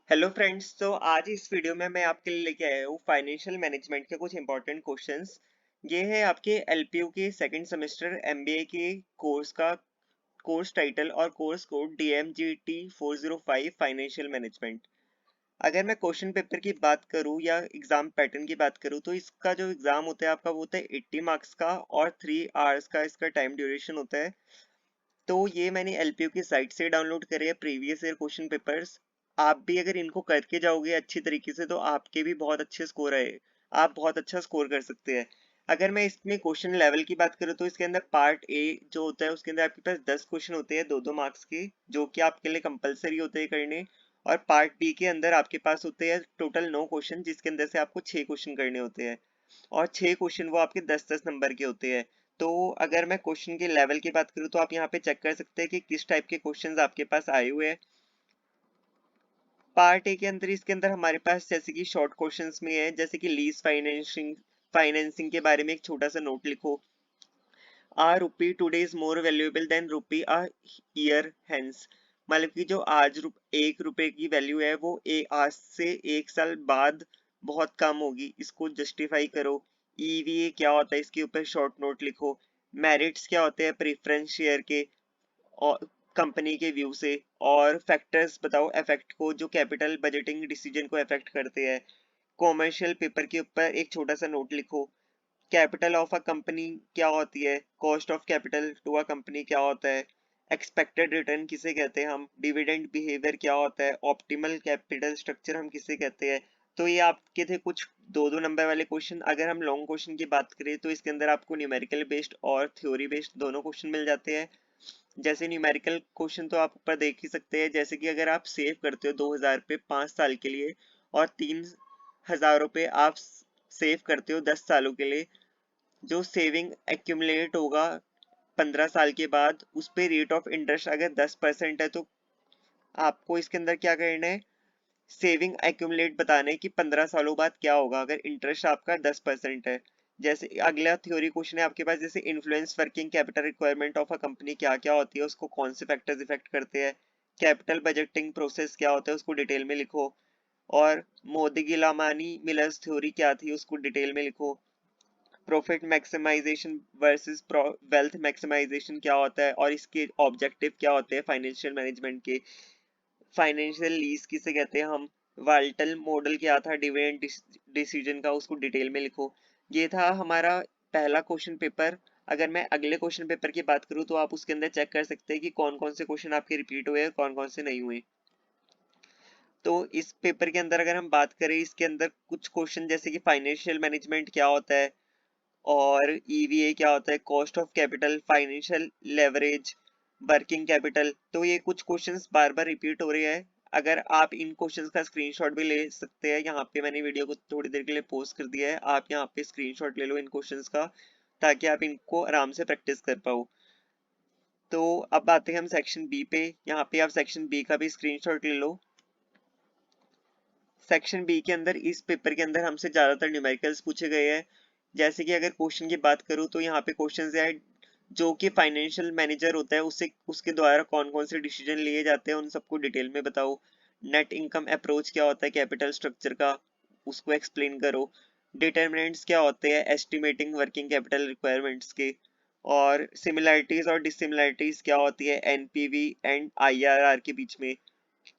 Hello friends. तो आज इस वीडियो में मैं आपके लिए लेके आया हूँ फाइनेंशियल मैनेजमेंट के कुछ इंपॉर्टेंट क्वेश्चंस। ये है आपके एलपीयू के सेकंड सेमेस्टर एमबीए के कोर्स का कोर्स टाइटल और course code DMGT 405 financial management. अगर मैं क्वेश्चन पेपर की बात करूँ या एग्जाम पैटर्न की बात करूँ तो इसका जो एग्जाम होता है आपका वो होता है 80 मार्क्स का और 3 आवर्स का इसका टाइम ड्यूरेशन होता है। तो ये मैंने एलपीयू की साइट से डाउनलोड करे है प्रीवियस ईयर क्वेश्चन पेपर्स। आप भी अगर इनको करके जाओगे अच्छी तरीके से तो आपके भी बहुत अच्छे स्कोर आए, आप बहुत अच्छा स्कोर कर सकते हैं। अगर मैं इसमें क्वेश्चन लेवल की बात करूँ तो इसके अंदर पार्ट ए जो होता है उसके अंदर आपके पास 10 क्वेश्चन होते हैं 2-2 मार्क्स के, जो कि आपके लिए कंपलसरी होते हैं करने। और पार्ट बी के अंदर आपके पास होते हैं टोटल 9 क्वेश्चन, जिसके अंदर से आपको 6 क्वेश्चन करने होते हैं और 6 क्वेश्चन वो आपके 10-10 नंबर के होते हैं। तो अगर मैं क्वेश्चन के लेवल की बात करूँ तो आप यहाँ पे चेक कर सकते हैं कि किस टाइप के क्वेश्चंस आपके पास आए हुए हैं। पार्ट ए के अंदर इसके अंदर हमारे पास जैसे कि शॉर्ट क्वेश्चंस में है, जैसे कि लीज फाइनेंसिंग के बारे में एक छोटा सा नोट लिखो। A rupee today is more valuable than rupee a year hence. मतलब कि जो आज 1 रुपए की वैल्यू है वो आज से 1 साल बाद बहुत कम होगी, इसको जस्टिफाई करो। ईवीए क्या होता है इसके ऊपर शॉर्ट नोट लिखो। मेरिट्स क्या होते हैं प्रेफरेंस शेयर के और कंपनी के व्यू से। और फैक्टर्स बताओ इफेक्ट को जो कैपिटल बजटिंग डिसीजन को इफेक्ट करते हैं। कॉमर्शियल पेपर के ऊपर एक छोटा सा नोट लिखो। कैपिटल ऑफ अ कंपनी क्या होती है, cost of capital to a company क्या होता है, एक्सपेक्टेड रिटर्न किसे कहते हैं हम, डिविडेंड बिहेवियर क्या होता है, ऑप्टिमल कैपिटल स्ट्रक्चर हम किसे कहते हैं। तो ये आपके थे कुछ 2-2 नंबर वाले क्वेश्चन। अगर हम लॉन्ग क्वेश्चन की बात करें तो इसके अंदर आपको न्यूमेरिकल बेस्ड और थ्योरी बेस्ड दोनों क्वेश्चन मिल जाते हैं। जैसे न्यूमेरिकल क्वेश्चन तो आप ऊपर देख ही सकते हैं, जैसे कि अगर आप सेव करते हो 2,000 रुपये 5 साल के लिए और 3,000 रुपये आप सेव करते हो 10 सालों के लिए, जो सेविंग एक्यूमुलेट होगा 15 साल के बाद उस पे रेट ऑफ इंटरेस्ट अगर 10% है तो आपको इसके अंदर क्या करना है, सेविंग एक्यूमुलेट बताना है कि 15 सालों बाद क्या होगा अगर इंटरेस्ट आपका 10% है। जैसे अगला थ्योरी क्वेश्चन है आपके पास, जैसे influence working capital requirement of a company क्या क्या होती है, उसको कौन से फैक्टर्स इफेक्ट करते हैं। कैपिटल बजटिंग प्रोसेस क्या होता है उसको डिटेल में लिखो। और मोदिगिलामानी मिलर्स थ्योरी क्या थी उसको डिटेल में लिखो। Profit maximization versus wealth maximization क्या होता है और इसके ऑब्जेक्टिव क्या होते हैं फाइनेंशियल मैनेजमेंट के। फाइनेंशियल लीज किसे कहते हैं हम। वाल्टल मॉडल क्या था डिविडेंड डिसीजन का, उसको डिटेल में लिखो। ये था हमारा पहला क्वेश्चन पेपर। अगर मैं अगले क्वेश्चन पेपर की बात करूँ तो आप उसके अंदर चेक कर सकते हैं कि कौन कौन से क्वेश्चन आपके रिपीट हुए हैं कौन कौन से नहीं हुए। तो इस पेपर के अंदर अगर हम बात करें इसके अंदर कुछ क्वेश्चन जैसे कि फाइनेंशियल मैनेजमेंट क्या होता है और ईवीए क्या होता है, cost of capital, financial leverage, working capital, तो ये कुछ क्वेश्चंस बार बार रिपीट हो रहे हैं। अगर आप इन क्वेश्चंस का स्क्रीनशॉट भी ले सकते हैं, यहाँ पे मैंने वीडियो को थोड़ी देर के लिए पॉज कर दिया है, आप यहाँ पे स्क्रीनशॉट ले लो इन क्वेश्चंस का ताकि आप इनको आराम से प्रैक्टिस कर पाओ। तो अब आते हैं हम सेक्शन बी पे। यहाँ पे आप सेक्शन बी का भी स्क्रीनशॉट ले लो। सेक्शन बी के अंदर इस पेपर के अंदर हमसे ज्यादातर न्यूमेरिकल्स पूछे गए हैं। जैसे कि अगर क्वेश्चन की बात करूँ तो यहाँ पे क्वेश्चन है जो कि फाइनेंशियल मैनेजर होता है उससे उसके द्वारा कौन कौन से डिसीजन लिए जाते हैं उन सबको डिटेल में बताओ। नेट इनकम अप्रोच क्या होता है कैपिटल स्ट्रक्चर का, उसको एक्सप्लेन करो। डिटर्मिनेंट्स क्या होते हैं एस्टिमेटिंग वर्किंग कैपिटल रिक्वायरमेंट्स के। और सिमिलैरिटीज और डिसिमिलैरिटीज क्या होती है एनपीवी एंड आईआरआर के बीच में।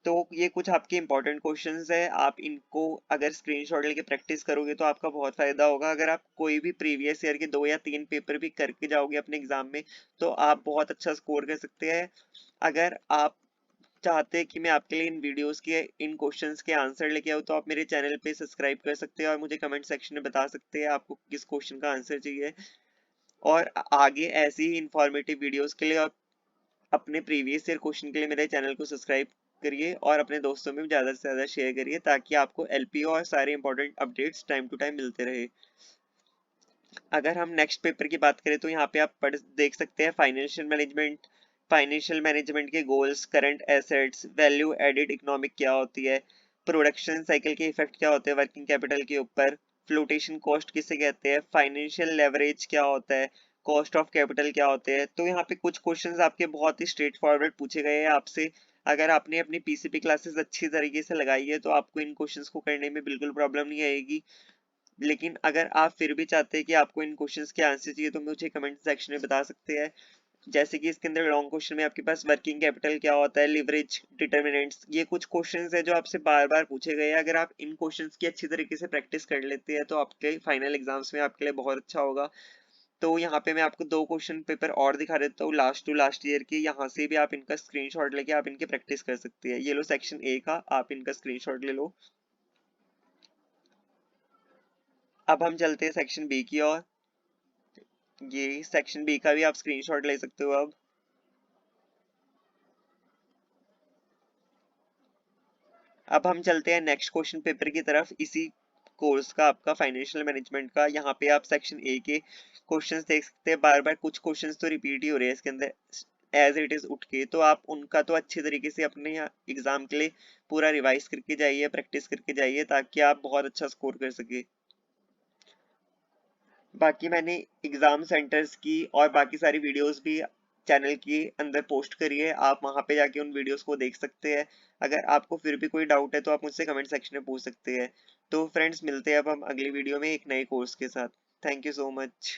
तो ये कुछ आपके इंपॉर्टेंट क्वेश्चंस है, आप इनको अगर स्क्रीनशॉट लेके प्रैक्टिस करोगे तो आपका बहुत फायदा होगा। अगर आप कोई भी प्रीवियस ईयर के 2 या 3 पेपर भी करके जाओगे अपने एग्जाम में तो आप बहुत अच्छा स्कोर कर सकते हैं। अगर आप चाहते हैं कि मैं आपके लिए इन वीडियोस के इन क्वेश्चंस के आंसर लेके आऊँ तो आप मेरे चैनल पे सब्सक्राइब कर सकते हैं और मुझे कमेंट सेक्शन में बता सकते हैं आपको किस क्वेश्चन का आंसर चाहिए। और आगे ऐसी ही इंफॉर्मेटिव वीडियोस के लिए आप अपने प्रीवियस ईयर क्वेश्चन के लिए मेरे चैनल को सब्सक्राइब करिए और अपने दोस्तों में ज़्यादा से ज़्यादा शेयर करिए ताकि आपको एलपीओ और सारे important updates time to time मिलते रहे। अगर हम नेक्स्ट पेपर की बात करें तो यहाँ पे आप पढ़ देख सकते हैं फाइनेंशियल मैनेजमेंट। फाइनेंशियल मैनेजमेंट के goals, current assets, value added economic क्या होती है, प्रोडक्शन साइकिल के इफेक्ट क्या होते हैं वर्किंग कैपिटल के ऊपर, फ्लोटेशन कॉस्ट किसे कहते हैं, फाइनेंशियल लेवरेज क्या होता है, कॉस्ट ऑफ कैपिटल क्या होते हैं। तो यहाँ पे कुछ क्वेश्चंस आपके बहुत ही स्ट्रेट फॉरवर्ड पूछे गए हैं आपसे। अगर आपने अपनी पीसीपी क्लासेस अच्छी तरीके से लगाई है तो आपको इन क्वेश्चंस को करने में बिल्कुल प्रॉब्लम नहीं आएगी। लेकिन अगर आप फिर भी चाहते हैं कि आपको इन क्वेश्चंस के आंसर चाहिए तो मुझे कमेंट सेक्शन में बता सकते हैं। जैसे कि इसके अंदर लॉन्ग क्वेश्चन में आपके पास वर्किंग कैपिटल क्या होता है, लिवरेज, डिटर्मिनेंट्स, ये कुछ क्वेश्चंस है जो आपसे बार बार पूछे गए हैं। अगर आप इन क्वेश्चंस की अच्छी तरीके से प्रैक्टिस कर लेते हैं तो आपके फाइनल एग्जाम्स में आपके लिए बहुत अच्छा होगा। तो यहाँ पे मैं आपको 2 क्वेश्चन पेपर और दिखा देता हूँ लास्ट टू लास्ट ईयर के। यहाँ से भी आप इनका स्क्रीनशॉट लेके आप इनकी प्रैक्टिस कर सकते हैं। ये लो सेक्शन ए का, आप इनका स्क्रीनशॉट ले लो। अब हम चलते हैं सेक्शन बी की ओर। ये सेक्शन बी का भी आप स्क्रीनशॉट ले सकते हो। अब हम चलते हैं नेक्स्ट क्वेश्चन पेपर की तरफ, इसी कोर्स का, आपका फाइनेंशियल मैनेजमेंट का। यहाँ पे आप सेक्शन ए के क्वेश्चंस देख सकते हैं। बार बार कुछ क्वेश्चंस तो रिपीट ही हो रहे हैं इसके अंदर एज इट इज उठ के, तो आप उनका तो अच्छे तरीके से अपने एग्जाम के लिए पूरा रिवाइज करके जाइए, प्रैक्टिस करके जाइए, ताकि आप बहुत अच्छा स्कोर कर सके। बाकी मैंने एग्जाम सेंटर्स की और बाकी सारी वीडियोस भी चैनल के अंदर पोस्ट करी है, आप वहां पे जाके उन वीडियोस को देख सकते हैं। अगर आपको फिर भी कोई डाउट है तो आप मुझसे कमेंट सेक्शन में पूछ सकते हैं। तो फ्रेंड्स, मिलते हैं अब हम अगली वीडियो में एक नए कोर्स के साथ। Thank you so much.